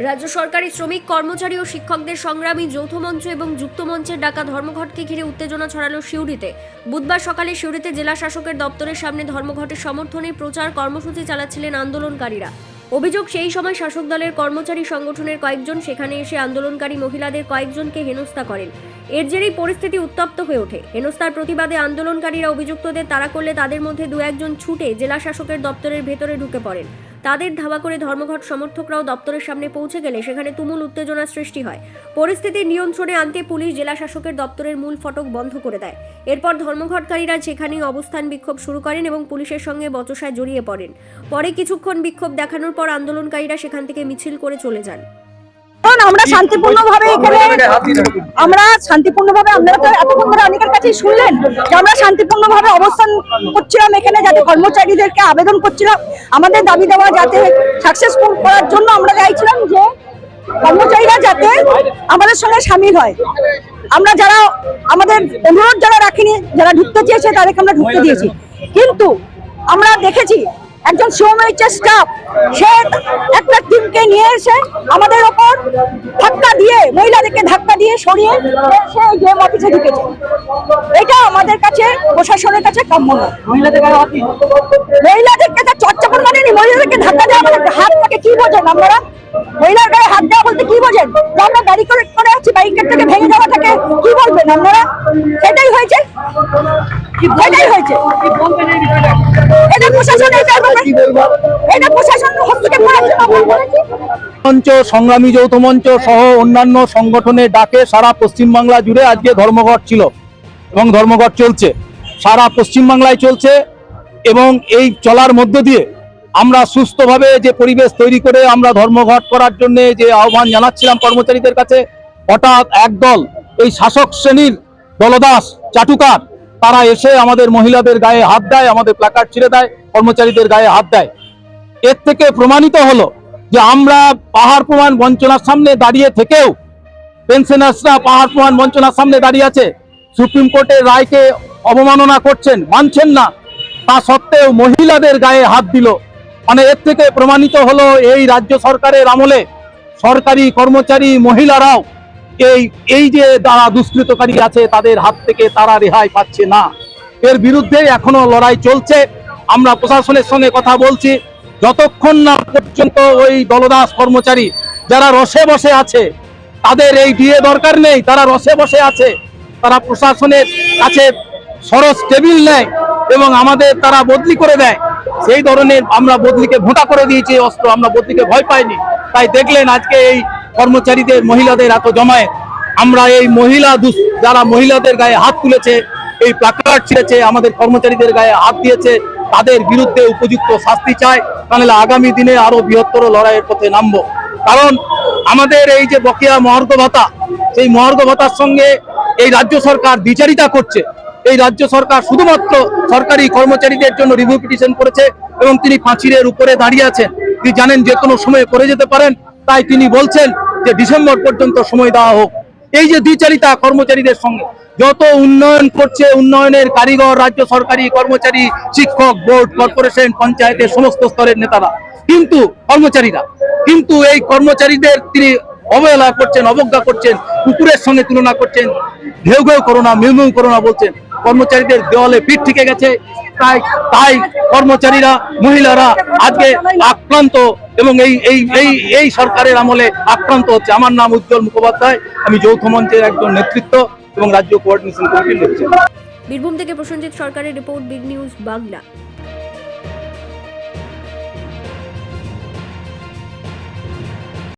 রাজ্য সরকারি শ্রমিক কর্মচারী ও শিক্ষকদের সংগ্রামী যৌথ মঞ্চ এবং যুক্ত মঞ্চের ডাকা ধর্মঘটকে ঘিরে উত্তেজনা ছড়ালো সিউড়িতে। বুধবার সকালে সিউড়িতে জেলা শাসকের দপ্তরের সামনে ধর্মঘটের সমর্থনে প্রচার কর্মসূচি চালাচ্ছিলেন আন্দোলনকারীরা। অভিযোগ, সেই সময় শাসক দলের কর্মচারী সংগঠনের কয়েকজন সেখানে এসে আন্দোলনকারী মহিলাদের কয়েকজনকে হেনস্থা করেন। এর জেরেই পরিস্থিতি উত্তপ্ত হয়ে ওঠে। হেনস্থার প্রতিবাদে আন্দোলনকারীরা অভিযুক্তদের তাড়া করলে তাদের মধ্যে দু একজন ছুটে জেলা শাসকের দপ্তরের ভেতরে ঢুকে পড়েন। তাদের ধাওয়া করে ধর্মঘট সমর্থকরাও দপ্তরের সামনে পৌঁছে গেলে সেখানে তুমুল উত্তেজনার সৃষ্টি হয়। পরিস্থিতি নিয়ন্ত্রণে আনতে পুলিশ জেলা শাসকের দপ্তরের মূল ফটক বন্ধ করে দেয়। এরপর ধর্মঘটকারীরা সেখানেই অবস্থান বিক্ষোভ শুরু করেন এবং পুলিশের সঙ্গে বচসায় জড়িয়ে পড়েন। পরে কিছুক্ষণ বিক্ষোভ দেখানোর পর আন্দোলনকারীরা সেখান থেকে মিছিল করে চলে যান। আমরা শান্তিপূর্ণভাবে আপনারা তো এতক্ষণ ধরে অনেকের কাছেই শুনলেন যে আমরা শান্তিপূর্ণভাবে অবস্থান করছিলাম এখানে, যাতে কর্মচারীদেরকে আবেদন করছিলাম আমাদের দাবি দেওয়া যাতে সাকসেসফুল করার জন্য। আমরা চাইছিলাম যে কর্মচারীরা যাতে আমাদের সঙ্গে সামিল হয়। আমরা যারা আমাদের অনুরোধ যারা রাখিনি, যারা ঢুকতে চেয়েছে তাদেরকে আমরা ঢুকতে দিয়েছি, কিন্তু আমরা দেখেছি একজন সিওমএইচএস স্টাফ সে একটা টিমকে নিয়ে এসে আমাদের ওপর ধাক্কা দিয়ে, মহিলাদেরকে ধাক্কা দিয়ে সরিয়ে সে গেম অফিসে ঢুকেছে। এটা আমাদের কাছে প্রশাসনের কাছে কাম্য নয়। মহিলাদেরকে তো চর্চা করে মানেনি, মহিলাদেরকে ধাক্কা দেওয়া মানে হাত থেকে কি বোঝেন আপনারা? মহিলার গায়ে হাত দেওয়া বলতে কি বোঝেন? যে আমরা গাড়ি করে আছি, বাইকের থেকে ভেঙে যাওয়াটাকে কি বলবেন আপনারা? সেটাই হয়েছে, সেটাই হয়েছে। এটা প্রশাসন, এটা প্রশাসন হস্তক্ষেপ করার জন্য মঞ্চ, সংগ্রামী যৌথ মঞ্চ সহ অন্যান্য সংগঠনের ডাকে সারা পশ্চিমবাংলা জুড়ে আজকে ধর্মঘট ছিল এবং ধর্মঘট চলছে, সারা পশ্চিমবাংলায় চলছে। এবং এই চলার মধ্য দিয়ে আমরা সুস্থভাবে যে পরিবেশ তৈরি করে আমরা ধর্মঘট করার জন্য যে আহ্বান জানাচ্ছিলাম কর্মচারীদের কাছে, হঠাৎ একদল এই শাসক শ্রেণীর দলদাস চাটুকার তারা এসে আমাদের মহিলাদের গায়ে হাত দেয়, আমাদের প্ল্যাকার্ড ছিঁড়ে দেয়, কর্মচারীদের গায়ে হাত দেয়। এর থেকে প্রমাণিত হলো যে আমরা পাহাড় প্রমাণ বঞ্চনার সামনে দাঁড়িয়ে থেকেও পেনশনার্সরা পাহাড় প্রমাণ বঞ্চনার সামনে দাঁড়িয়ে আছে, সুপ্রিম কোর্টের রায়কে অবমাননা করছেন, মানছেন না, তা সত্ত্বেও মহিলাদের গায়ে হাত দিল। মানে এর থেকে প্রমাণিত হলো এই রাজ্য সরকারের আমলে সরকারি কর্মচারী মহিলারাও এই যে যারা দুষ্কৃতকারী আছে তাদের হাত থেকে তারা রেহাই পাচ্ছে না। এর বিরুদ্ধে এখনো লড়াই চলছে। আমরা প্রশাসনের সঙ্গে কথা বলছি, যতক্ষণ না পর্যন্ত ওই দলদাস কর্মচারী যারা রসে বসে আছে, তাদের এই ডিএ দরকার নেই, তারা রসে বসে আছে, তারা প্রশাসনের কাছে সরস টেবিল নেয় এবং আমাদের তারা বদলি করে দেয়, সেই ধরনের আমরা বদলিকে ভোঁটা করে দিয়েছি অস্ত্র, আমরা বদলিকে ভয় পাইনি। তাই দেখলেন আজকে এই কর্মচারীদের মহিলাদের এত জমায়েত। আমরা এই যারা মহিলাদের গায়ে হাত তুলেছে, এই প্ল্যাকার্ড ছিঁড়েছে, আমাদের কর্মচারীদের গায়ে হাত দিয়েছে, তাদের বিরুদ্ধে উপযুক্ত শাস্তি চাই, তাহলে আগামী দিনে আরো বৃহত্তর লড়াইয়ের পথে নামবো। কারণ আমাদের এই যে বকেয়া মহার্ঘ ভাতা, সেই মহার্ঘ ভাতার সঙ্গে এই রাজ্য সরকার দ্বিচারিতা করছে। এই রাজ্য সরকার শুধুমাত্র সরকারি কর্মচারীদের জন্য রিভিউ পিটিশন করেছে এবং তিনি পাঁচিলের উপরে দাঁড়িয়ে আছেন, তিনি জানেন যে কোনো সময় করে যেতে পারেন, তাই তিনি বলছেন যে ডিসেম্বর পর্যন্ত সময় দেওয়া হোক। এই যে দ্বিচারিতা কর্মচারীদের সঙ্গে, যত উন্নয়ন করছে উন্নয়নের কারিগর রাজ্য সরকারি কর্মচারী, শিক্ষক, বোর্ড, কর্পোরেশন, পঞ্চায়েতের সমস্ত স্তরের নেতারা, কিন্তু কর্মচারীরা কিন্তু এই কর্মচারীদের তিনি অবহেলা করছেন, অবজ্ঞা করছেন, কুকুরের সঙ্গে তুলনা করছেন, ঘেউ ঘেউ করো না, মিউ মিউ করো না বলছেন। কর্মচারীদের দেওয়ালে পিঠ ঠেকে গেছে, তাই কর্মচারীরা, মহিলারা আজকে আক্রান্ত এবং এই সরকারের আমলে আক্রান্ত হচ্ছে। আমার নাম উজ্জ্বল মুখোপাধ্যায়, আমি যৌথ মঞ্চের একজন নেতৃত্ব এবং রাজ্য কোঅর্ডিনেশন কমিটির নেতৃত্ব। বীরভূম থেকে প্রসেনজিৎ সরকারের রিপোর্ট, বিগ নিউজ বাংলা।